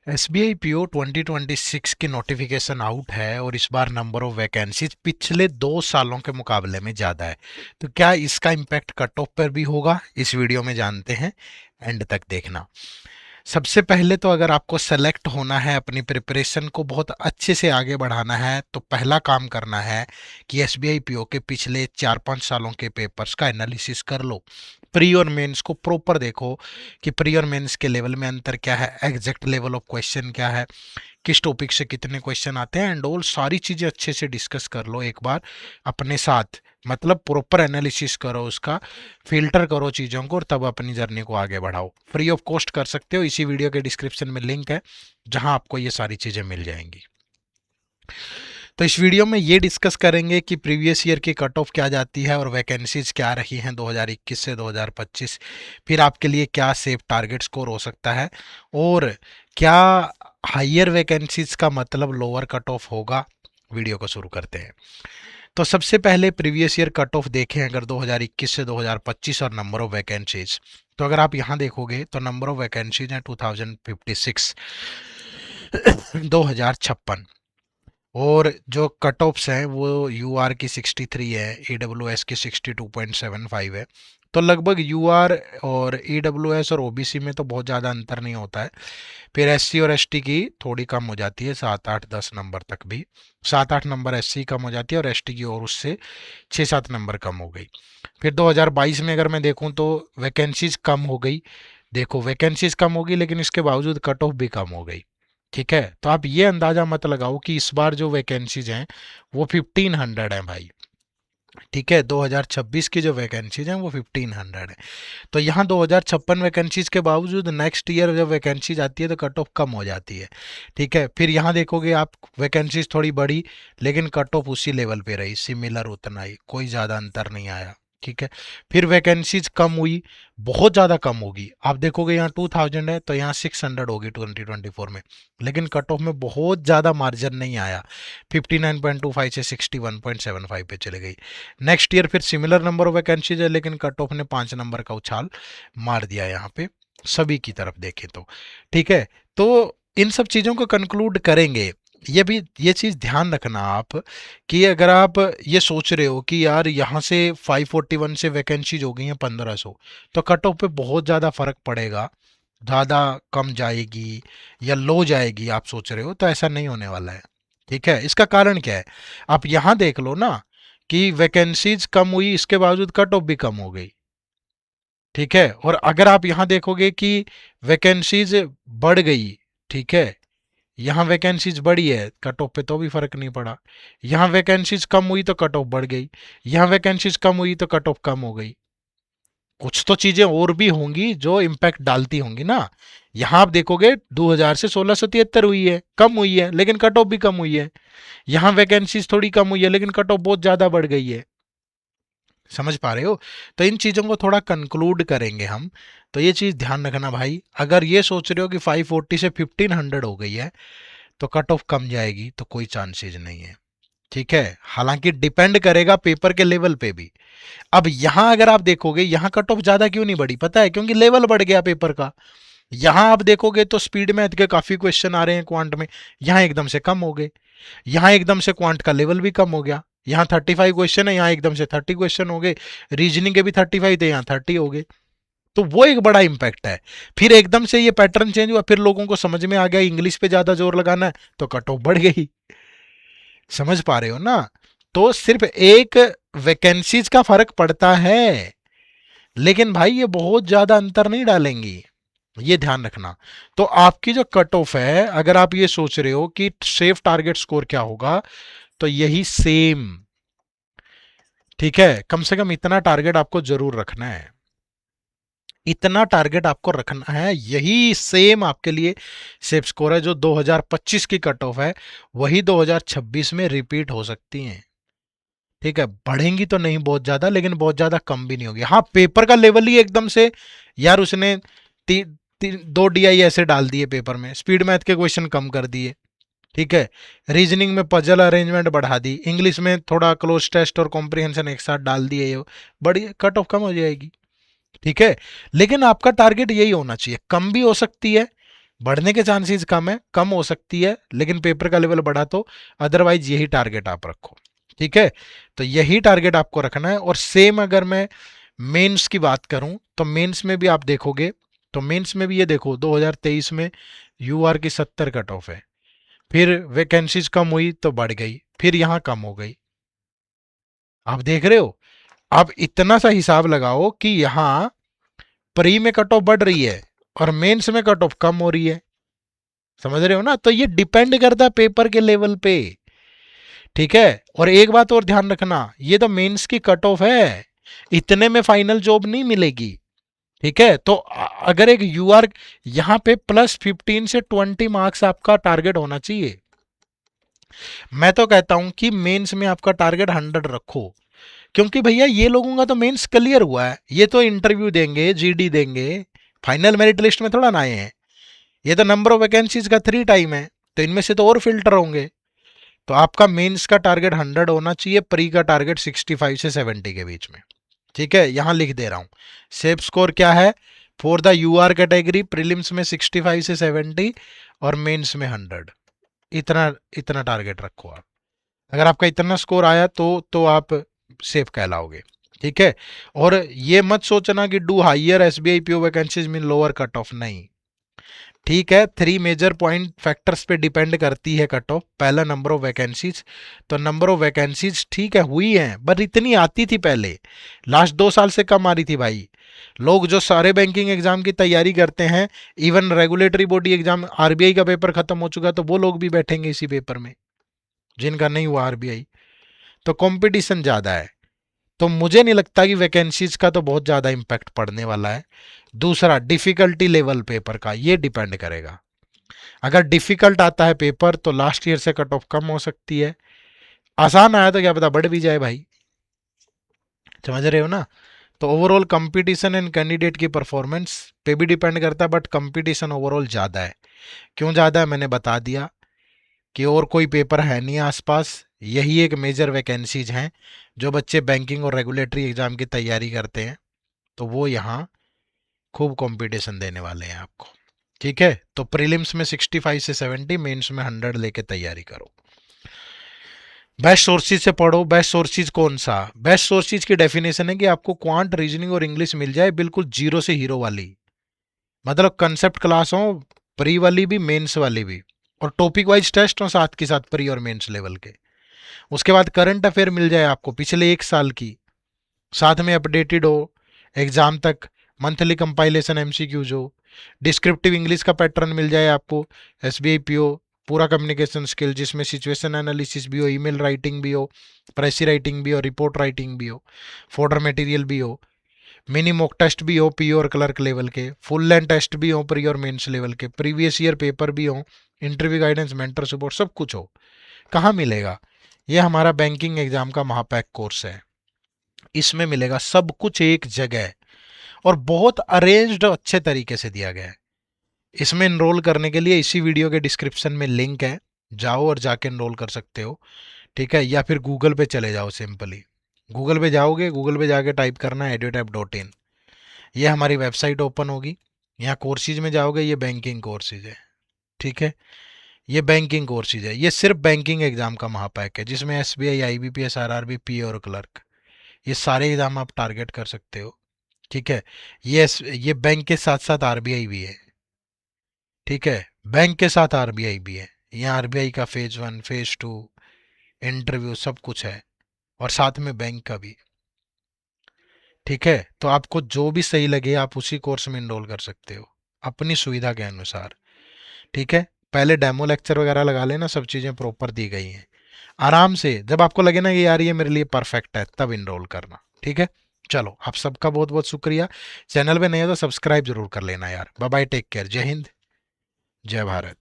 SBI PO 2026 की notification out है और इस बार नंबर ऑफ वैकेंसीज पिछले 2 सालों के मुकाबले में ज़्यादा है। तो क्या इसका इम्पैक्ट कट ऑफ पर भी होगा, इस वीडियो में जानते हैं। एंड तक देखना। सबसे पहले तो अगर आपको सेलेक्ट होना है, अपनी प्रिपरेशन को बहुत अच्छे से आगे बढ़ाना है, तो पहला काम करना है कि एसबीआई पीओ के पिछले 4-5 सालों के पेपर्स का एनालिसिस कर लो। प्री और मेंस को प्रॉपर देखो कि प्री और मेंस के लेवल में अंतर क्या है, एग्जैक्ट लेवल ऑफ क्वेश्चन क्या है, किस टॉपिक से कितने क्वेश्चन आते हैं, एंड ऑल सारी चीज़ें अच्छे से डिस्कस कर लो एक बार अपने साथ। मतलब प्रॉपर एनालिसिस करो उसका, फिल्टर करो चीज़ों को और तब अपनी जर्नी को आगे बढ़ाओ। फ्री ऑफ कॉस्ट कर सकते हो, इसी वीडियो के डिस्क्रिप्शन में लिंक है जहां आपको ये सारी चीज़ें मिल जाएंगी। तो इस वीडियो में ये डिस्कस करेंगे कि प्रीवियस ईयर की कट ऑफ क्या जाती है और वैकेंसीज क्या रही हैं 2021 से 2025। फिर आपके लिए क्या सेफ टारगेट स्कोर हो सकता है और क्या हायर वैकेंसीज का मतलब लोअर कट ऑफ होगा। वीडियो को शुरू करते हैं। तो सबसे पहले प्रीवियस ईयर कट ऑफ देखें अगर 2021 से 2025 और नंबर ऑफ वैकेंसीज। तो अगर आप यहाँ देखोगे तो नंबर ऑफ वैकेंसीज हैं 2056 2056। और जो कट ऑफ्स हैं वो यू आर की 63 है, ई डब्ल्यू एस की 62.75 है। तो लगभग यू आर और ई डब्ल्यू एस और ओबीसी में तो बहुत ज़्यादा अंतर नहीं होता है। फिर एससी और एसटी की थोड़ी कम हो जाती है, 7-8-10 नंबर तक भी। 7-8 नंबर एससी कम हो जाती है और एसटी की और उससे 6-7 नंबर कम हो गई। फिर 2022 में अगर मैं देखूं तो वैकेंसीज कम हो गई। देखो वैकेंसीज कम होगी लेकिन इसके बावजूद कट ऑफ भी कम हो गई। ठीक है, तो आप ये अंदाजा मत लगाओ कि इस बार जो वैकेंसीज हैं वो 1500 हैं भाई। ठीक है, 2026 की जो वैकेंसीज हैं वो 1500 है। तो यहाँ 2056 वैकेंसीज के बावजूद नेक्स्ट ईयर जब वैकेंसीज आती है तो कट ऑफ कम हो जाती है। ठीक है, फिर यहाँ देखोगे आप वैकेंसीज थोड़ी बढ़ी लेकिन कट ऑफ उसी लेवल पे रही, सिमिलर उतना ही, कोई ज़्यादा अंतर नहीं आया। ठीक है, फिर वैकेंसीज कम हुई, बहुत ज़्यादा कम होगी। आप देखोगे यहाँ 2000 है तो यहाँ 600 होगी 2024 में, लेकिन कट ऑफ में बहुत ज़्यादा मार्जिन नहीं आया, 59.25 से 61.75 पे चले गई। नेक्स्ट ईयर फिर सिमिलर नंबर ऑफ वैकेंसीज है लेकिन कट ऑफ ने 5 नंबर का उछाल मार दिया यहाँ पे, सभी की तरफ देखें तो। ठीक है, तो इन सब चीज़ों को कंक्लूड करेंगे। ये भी ये चीज़ ध्यान रखना आप कि अगर आप ये सोच रहे हो कि यार यहाँ से 541 से वैकेंसीज हो गई हैं 1500, तो कट ऑफ पे बहुत ज़्यादा फर्क पड़ेगा, ज़्यादा कम जाएगी या लो जाएगी आप सोच रहे हो, तो ऐसा नहीं होने वाला है। ठीक है, इसका कारण क्या है, आप यहाँ देख लो ना कि वैकेंसीज कम हुई इसके बावजूद कट ऑफ भी कम हो गई। ठीक है, और अगर आप यहाँ देखोगे कि वैकेंसीज बढ़ गई, ठीक है, यहाँ वैकेंसीज बढ़ी है कट ऑफ पे तो भी फर्क नहीं पड़ा। यहाँ वैकेंसीज कम हुई तो कट ऑफ बढ़ गई, यहाँ वैकेंसीज कम हुई तो कट ऑफ कम हो गई। कुछ तो चीजें और भी होंगी जो इम्पैक्ट डालती होंगी ना। यहाँ आप देखोगे 2000 से 1673 हुई है, कम हुई है लेकिन कट ऑफ भी कम हुई है। यहाँ वैकेंसीज थोड़ी कम हुई है लेकिन कट ऑफ बहुत ज्यादा बढ़ गई है। समझ पा रहे हो, तो इन चीज़ों को थोड़ा कंक्लूड करेंगे हम। तो ये चीज़ ध्यान रखना भाई, अगर ये सोच रहे हो कि 540 से 1500 हो गई है तो कट ऑफ कम जाएगी तो कोई चांसेज नहीं है। ठीक है, हालांकि डिपेंड करेगा पेपर के लेवल पे भी। अब यहां अगर आप देखोगे यहां कट ऑफ ज्यादा क्यों नहीं बढ़ी, पता है, क्योंकि लेवल बढ़ गया पेपर का। यहां आप देखोगे तो स्पीड मैथ के काफी क्वेश्चन आ रहे हैं क्वांट में, यहां एकदम से कम हो गए। यहाँ एकदम से क्वांट का लेवल भी कम हो गया, यहाँ 35 क्वेश्चन है यहाँ एकदम से 30 क्वेश्चन हो गए। रीजनिंग के भी 35 थे यहाँ 30 हो गए। तो वो एक बड़ा इंपैक्ट है। फिर एकदम से ये पैटर्न चेंज हुआ, फिर लोगों को समझ में आ गया इंग्लिश पे ज्यादा जोर लगाना है तो कट ऑफ बढ़ गई। समझ पा रहे हो ना। तो सिर्फ एक वैकेंसीज का फर्क पड़ता है, लेकिन भाई ये बहुत ज्यादा अंतर नहीं डालेंगी, ये ध्यान रखना। तो आपकी जो कट ऑफ है, अगर आप ये सोच रहे हो कि सेफ टारगेट स्कोर क्या होगा, तो यही सेम। ठीक है, कम से कम इतना टारगेट आपको जरूर रखना है, इतना टारगेट आपको रखना है, यही सेम आपके लिए सेफ स्कोर है। जो 2025 की कट ऑफ है वही 2026 में रिपीट हो सकती है। ठीक है, बढ़ेंगी तो नहीं बहुत ज्यादा लेकिन बहुत ज्यादा कम भी नहीं होगी। हाँ, पेपर का लेवल ही एकदम से, यार उसने 2 DI ऐसे डाल दिए पेपर में, स्पीड मैथ के क्वेश्चन कम कर दिए। ठीक है, रीजनिंग में पजल अरेंजमेंट बढ़ा दी, इंग्लिश में थोड़ा क्लोज टेस्ट और कॉम्प्रिहेंशन एक साथ डाल दिए, ये बड़ी कट ऑफ कम हो जाएगी। ठीक है, लेकिन आपका टारगेट यही होना चाहिए, कम भी हो सकती है बढ़ने के चांसेस कम है, कम हो सकती है लेकिन पेपर का लेवल बढ़ा तो, अदरवाइज यही टारगेट आप रखो। ठीक है, तो यही टारगेट आपको रखना है। और सेम अगर मैं मेंस की बात करूं तो मेंस में भी आप देखोगे तो मेंस में भी ये देखो 2023 में यूआर की 70 कट ऑफ है, फिर वैकेंसीज कम हुई तो बढ़ गई, फिर यहां कम हो गई। आप देख रहे हो, आप इतना सा हिसाब लगाओ कि यहां प्री में कट ऑफ बढ़ रही है और मेंस में कट ऑफ कम हो रही है। समझ रहे हो ना, तो ये डिपेंड करता है पेपर के लेवल पे। ठीक है, और एक बात और ध्यान रखना, ये तो मेंस की कट ऑफ है, इतने में फाइनल जॉब नहीं मिलेगी। ठीक है, तो अगर एक यूआर यहां पे +15 से 20 मार्क्स आपका टारगेट होना चाहिए। मैं तो कहता हूं कि मेंस में आपका टारगेट 100 रखो, क्योंकि भैया ये लोगों का तो मेंस क्लियर हुआ है, ये तो इंटरव्यू देंगे, जीडी देंगे, फाइनल मेरिट लिस्ट में थोड़ा ना आए हैं। ये तो नंबर ऑफ वैकेंसीज का 3 टाइम है, तो इनमें से तो और फिल्टर होंगे। तो आपका मेंस का टारगेट 100 होना चाहिए, प्री का टारगेट 65 से 70 के बीच में। ठीक है, यहां लिख दे रहा हूं, सेफ स्कोर क्या है for the UR category, prelims में 65 से 70 और मेंस में 100। इतना इतना टारगेट रखो आप। अगर आपका इतना स्कोर आया तो आप सेफ कहलाओगे। ठीक है, और ये मत सोचना कि do higher SBI PO vacancies mean lower cut off, नहीं। ठीक है, 3 मेजर पॉइंट फैक्टर्स पे डिपेंड करती है कट ऑफ। पहला नंबर ऑफ वैकेंसीज, तो नंबर ऑफ वैकेंसीज ठीक है हुई हैं, बट इतनी आती थी पहले, लास्ट 2 साल से कम आ रही थी भाई। लोग जो सारे बैंकिंग एग्जाम की तैयारी करते हैं, even regulatory body exam, RBI का पेपर खत्म हो चुका तो वो लोग भी बैठेंगे इसी पेपर में, जिनका नहीं हुआ आरबीआई। तो कंपटीशन ज़्यादा है, तो मुझे नहीं लगता कि वैकेंसीज का तो बहुत ज़्यादा इम्पैक्ट पड़ने वाला है। दूसरा, डिफिकल्टी लेवल पेपर का ये डिपेंड करेगा। अगर डिफिकल्ट आता है पेपर तो लास्ट ईयर से कट ऑफ कम हो सकती है, आसान आया तो क्या पता बढ़ भी जाए भाई। समझ रहे हो ना, तो ओवरऑल कंपटीशन एंड कैंडिडेट की परफॉर्मेंस पे भी डिपेंड करता है, बट कंपटीशन ओवरऑल ज़्यादा है। क्यों ज़्यादा है मैंने बता दिया, कि और कोई पेपर है नहीं आसपास, यही एक मेजर वैकेंसीज हैं। जो बच्चे बैंकिंग और रेगुलेटरी एग्जाम की तैयारी करते हैं तो वो यहाँ खूब कंपटीशन देने वाले हैं आपको। ठीक है, तो प्रीलिम्स में 65 से 70, मेंस में 100 लेके तैयारी करो। बेस्ट सोर्सेज से पढ़ो। बेस्ट सोर्सेज कौन सा? बेस्ट सोर्सेज की डेफिनेशन है कि आपको क्वांट, रीजनिंग और इंग्लिश मिल जाए बिल्कुल जीरो से हीरो वाली, मतलब कंसेप्ट क्लास हो, प्री वाली भी मेंस वाली भी, और टॉपिक वाइज टेस्ट हो साथ के साथ प्री और मेंस लेवल के। उसके बाद करंट अफेयर मिल जाए आपको पिछले 1 साल की, साथ में अपडेटेड हो एग्जाम तक, मंथली कंपाइलेशन एमसीक्यूज हो, डिस्क्रिप्टिव इंग्लिश का पैटर्न मिल जाए आपको, एसबीआई पीओ, पूरा कम्युनिकेशन स्किल जिसमें सिचुएशन एनालिसिस भी हो, ईमेल राइटिंग भी हो, प्रेसी राइटिंग भी हो, रिपोर्ट राइटिंग भी हो, फोल्डर मटेरियल भी हो, मिनी मॉक टेस्ट भी हो पीओ और क्लर्क लेवल के, फुल लेंथ टेस्ट भी हो प्री और मेंस लेवल के, प्रीवियस ईयर पेपर भी हो, इंटरव्यू गाइडेंस, मेंटर सपोर्ट, सब कुछ हो। कहाँ मिलेगा? ये हमारा बैंकिंग एग्जाम का महापैक कोर्स है, इसमें मिलेगा सब कुछ एक जगह, और बहुत अरेंज्ड अच्छे तरीके से दिया गया है। इसमें इनरोल करने के लिए इसी वीडियो के डिस्क्रिप्शन में लिंक है, जाओ और जाके इनरोल कर सकते हो। ठीक है, या फिर गूगल पे चले जाओ, सिंपली गूगल पे जाओगे, गूगल पे जाके टाइप करना है edutap.in, ये हमारी वेबसाइट ओपन होगी। यहाँ कोर्सेज में जाओगे, ये बैंकिंग कोर्सेज है। ठीक है, ये बैंकिंग कोर्सेज है, ये सिर्फ बैंकिंग एग्जाम का महापैक है, जिसमें एसबीआई, आईबीपीएस, आरआरबी, पी और क्लर्क, ये सारे एग्जाम आप टारगेट कर सकते हो। ठीक है, ये बैंक के साथ साथ आरबीआई भी है। ठीक है, बैंक के साथ आरबीआई भी है, यहाँ आरबीआई का फेज 1, फेज 2, इंटरव्यू सब कुछ है, और साथ में बैंक का भी। ठीक है, तो आपको जो भी सही लगे आप उसी कोर्स में इनरोल कर सकते हो अपनी सुविधा के अनुसार। ठीक है, पहले डेमो लेक्चर वगैरह लगा लेना, सब चीज़ें प्रॉपर दी गई हैं। आराम से जब आपको लगे ना कि यार ये मेरे लिए परफेक्ट है, तब इनरोल करना। ठीक है, चलो आप सबका बहुत बहुत शुक्रिया। चैनल पे नए हो तो सब्सक्राइब जरूर कर लेना यार। बाय बाय, टेक केयर, जय हिंद, जय भारत।